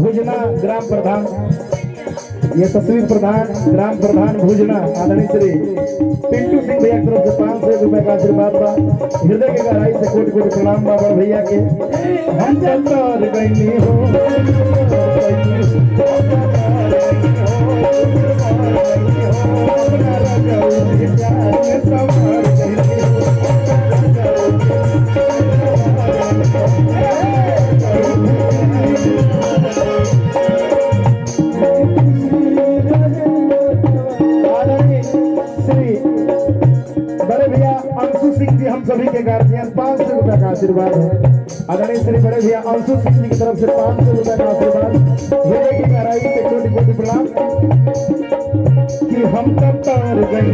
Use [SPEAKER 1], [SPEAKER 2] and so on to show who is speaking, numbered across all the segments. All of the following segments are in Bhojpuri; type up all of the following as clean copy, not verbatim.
[SPEAKER 1] भुजना ग्राम प्रधान, ये तस्वीर प्रधान ग्राम प्रधान भुजना आदरणीय श्री पिंटू सिंह भैया की तरफ से 500 रुपए का आशीर्वाद बा। हृदय के गहराई से कोटि कोटि प्रणाम बा बड़ भैया के। हम चतर गईनी हो बड़े भैया अंशु सिंह जी, हम सभी के गार्जियन 500 रुपए का आशीर्वाद है। आदरणीय श्री बड़े भैया अंशु सिंह जी की तरफ से 500 रुपए का आशीर्वाद। हृदय की गहराई से कोटि कोटि प्रणाम कि हम तब तार गई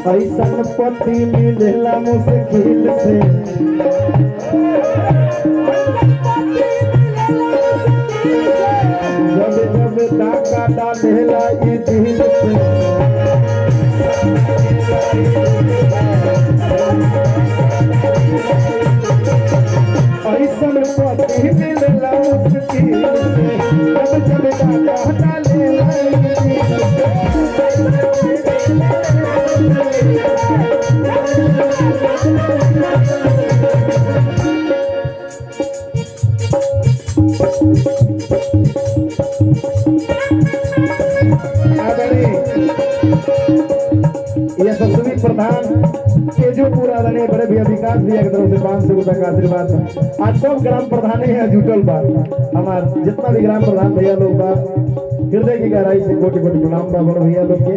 [SPEAKER 1] ऐसा पति मिलेला मुश्किल से, जब जब डाका डालेला ई दिल से, ऐसा पति मिलेला मुश्किल से, जब जब डाका डालेला ई दिल से। यह तस्वीर प्रधान तेजोपुर आदरणीय बड़े भैया विकास भैया की तरफ से 500 रुपए का आशीर्वाद। आज सब ग्राम प्रधान है जुटल बा, हमार जितना भी ग्राम प्रधान भैया लोग बा, हृदय की गहराई से कोटि कोटि प्रणाम बा बड़ भैया लोग के।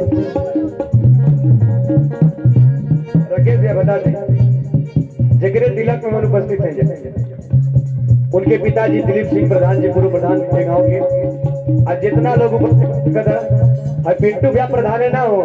[SPEAKER 1] राकेश भैया बता दें जगरे तिलक में उपस्थित है, उनके पिताजी दिलीप सिंह प्रधान जी पूर्व प्रधान के गाँव के। आज जितना लोग उपस्थित पिंटू भैया प्रधान है ना हो